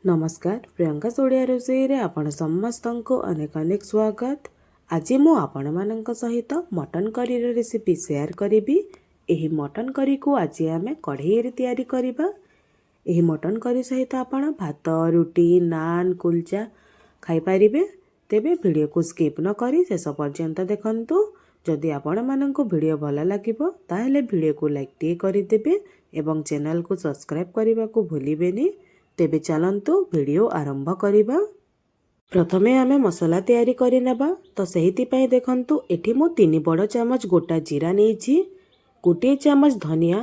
नमस्कार प्रियंका सोडिया रसोई रे आपण समस्तंको अनेक अनेक स्वागत। आज मु आपण मानक सहित मटन करी रेसिपी शेयर करी। एही मटन करी को आज आमे कढ़ई रे तैयारी करिबा। एही मटन करी सहित आपण भात रुटी नान कुलचा खाई परिबे। तेबे वीडियो को स्किप न करी शेष पर्यंत देखंतु। जदि आपण मानक वीडियो भल लागिबो ताहेले वीडियो को लाइक टे करि देबे एवं चैनल को सब्सक्राइब करबा को भूलिबेनी। तेबे चलंतु वीडियो आरंभ करिबा। प्रथमे आमे मसला तैयारी करि नेबा। तो सेहिति पई देखंतु एठी मु 3 बड़ चामच गोटा जीरा नेछि, गोटे चामच धनिया,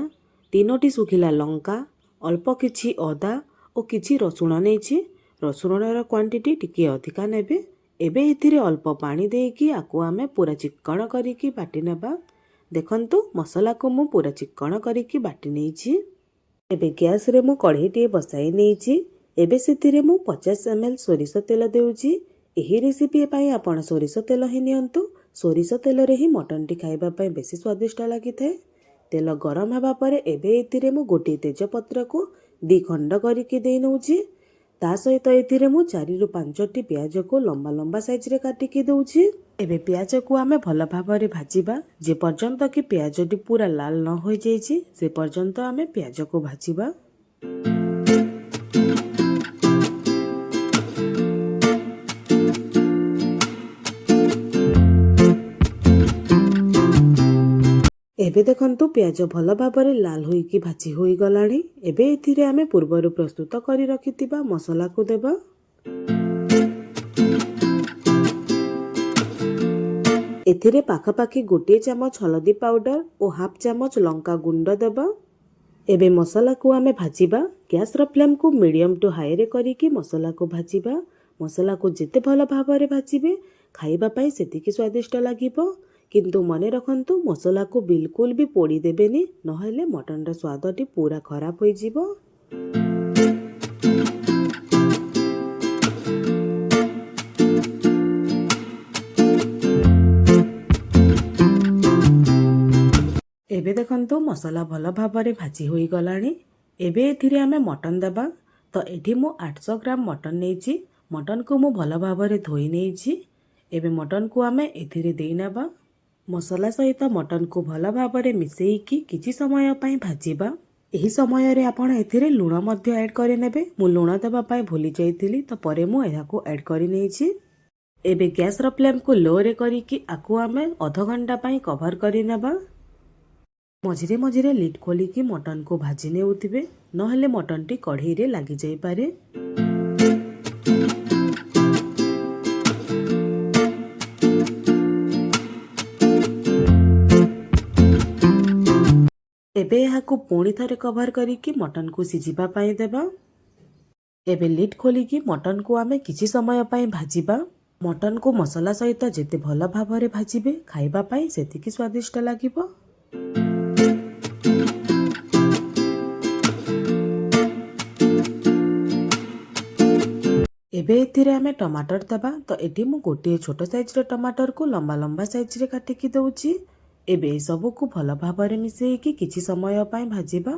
3टी सुखिला लंका, अल्प किछि अदा और किछि रसुण नेछि। रसुणर क्वांटिटी टिके अधिका नेबे। एबे एथिरे अल्प पानी देकी आकु आमे पूरा चिक्कण करिकी बाटी नेबा। देखंतु मसला को मु पूरा चिक्कण करिकी बाटी नेछि। एबे गैस रे मु कढ़ई टे बसाई नेछि। एबे सेतिरे मु 50 ml सोरिष तेल देउछि। एही रेसिपी पई आपण सोरिष तेल ही नियंतु। सोरिष तेल रे ही मटन टी खाइबा पई बेसी स्वादिष्ट लागि थाए। तेल गरम हेबा परे एबे एतिरे मु गोटी तेज पत्र को 2 खंड करिकी देइ नउछि। ता सहित एतिरे मु 4 रु 5टी प्याज को लंबा लंबा साइज रे काटिकी दउछि। एबे प्याज को आमे भल भाबरे भाजिबा। जे पर्यंत कि प्याज टी पूरा लाल न हो जाइछि से पर्यंत आमे प्याज को भाजिबा। एबे देखंतु प्याज भल भाबरे लाल होइकी भाजी होई गलाणी। एबे एथिरे आमे पूर्वरु प्रस्तुत करि रखितिबा मसला को देबा। एथिरे पाखापाखी गोटे चामच हलदी पाउडर और हाफ चामच लंका गुंड देबा। एबे मसला को आमे भाजिबा। गैस र फ्लेम को मीडियम टू हाई रे करिकी मसला को भाजिबा। मसला को जेते भल भाबरे भाजिबे खाइबा पई सेतिकी स्वादिष्ट लागिबो। किंतु मने रखंतु मसला को बिल्कुल भी पोड़ी देबेनी, नहेले मटन रा स्वाद टी पूरा खराब होई जिवो। एबे देखंतु मसला भल भाबरे भाजी होई गलाणी। एबे एथिरे आमे मटन देबा। तो एठी मु 800 ग्राम मटन नेछि। मटन को मु भल भाबरे धोई नेछि। एबे मटन को आमे एथिरे देई नेबा। मसला सहित मटन को भल भाबरे मिसेइकी किछि समय पई भाजिबा। एही समय रे आपण एथिरे लूण मध्य ऐड करि नेबे। मु लूण देबा पई भूली जाइतिली तो परे मु एहा को ऐड करि नेछि। एबे गैस र फ्लेम को लो रे करिकी आकु आमे आधा घंटा पई कवर करि नेबा। मझिरे मझिरे लिड खोलिकी मटन को भाजी नेउथिबे, नहेले मटन टी कढ़ई रे लागि जाई पारे। एबे एहाकु पुणी थरे कवर करिकी मटन को सिझिबा पई देबा। एबे लिड खोलिकी मटन को आमे किछि समय पई भाजिबा। मटन को मसला सहित जेते भल भाबरे भाजिबे खाइबा पई सेतिकी स्वादिष्ट लागिबो। एबे एथिरे आमे टमाटर देबा। तो एठी मु गोटे छोट साइज रे टमाटर को लंबा लंबा साइज रे काटिकी दउछि। एबे सबु को भल भाबरे मिसेइकी किछि समय पई भाजिबा।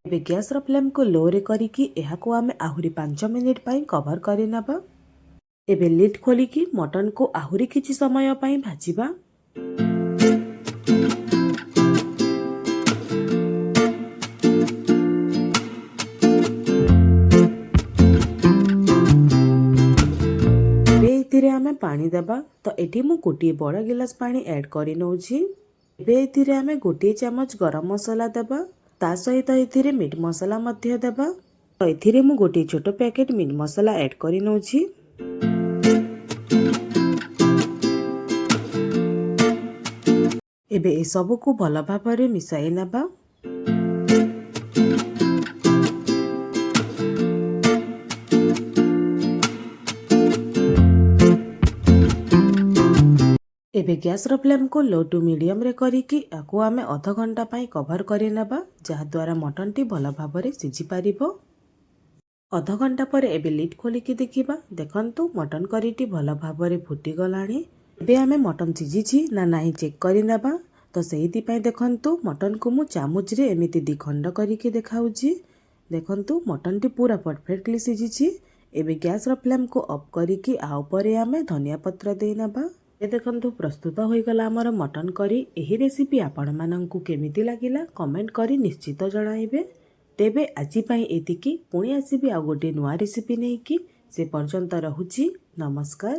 एबे गैस र फ्लेम को लो रे करिकी एहाको आमे आहुरी 5 मिनिट पई कवर करि नेबा। एबे लिड खोलिकी मटन को आहुरी किछि समय पई भाजिबा। एथिरे आमे पानी देबा। तो एठी मु गोटे बड़ गिलास पानी ऐड करि नउछि। एबे एथिरे आमे गोटे चामच गरम मसला देबा। ता सहित एथिरे मीट मसला मध्य देबा। तो एथिरे मु गोटे छोट पैकेट मीट मसला ऐड करि नउछि। एबे ए सबु को भल भाबरे मिसाई नेबा। एबे गैस र फ्लेम को लो टू मीडियम रे करिकी आकु आमे आधा घंटा पई कवर करि नेबा, जहा द्वारा मटन टी भल भाबरे सिझी पारिबो। ଅଧ ଘଣ୍ଟା ପରେ ଏବେ ଲିଡ୍ ଖୋଲିକି ଦେଖିବା। ଦେଖନ୍ତୁ ମଟନ କରିଟି ଭଲ ଭାବରେ ଫୁଟିଗଲାଣି। ଏବେ ଆମେ ମଟନ ସିଝିଛି ନା ନାହିଁ ଚେକ୍ କରିନେବା। ତ ସେଇଥିପାଇଁ ଦେଖନ୍ତୁ ମଟନକୁ ମୁଁ ଚାମଚରେ ଏମିତି 2 ଖଣ୍ଡ କରିକି ଦେଖାଉଛି। ଦେଖନ୍ତୁ ମଟନଟି ପୁରା ପରଫେକ୍ଟଲି ସିଝିଛି। ଏବେ ଗ୍ୟାସର ଫ୍ଲେମ୍କୁ ଅଫ୍ କରିକି ଆଉ ପରେ ଆମେ ଧନିଆ ପତ୍ର ଦେଇନେବା। ଏ ଦେଖନ୍ତୁ ପ୍ରସ୍ତୁତ ହୋଇଗଲା ଆମର ମଟନ କରି। ଏହି ରେସିପି ଆପଣମାନଙ୍କୁ କେମିତି ଲାଗିଲା କମେଣ୍ଟ କରି ନିଶ୍ଚିତ ଜଣାଇବେ। ତେବେ ଆଜି ପାଇଁ ଏତିକି। ପୁଣି ଆସିବି ଆଉ ଗୋଟେ ନୂଆ ରେସିପି ନେଇକି। ସେ ପର୍ଯ୍ୟନ୍ତ ରହୁଛି। ନମସ୍କାର।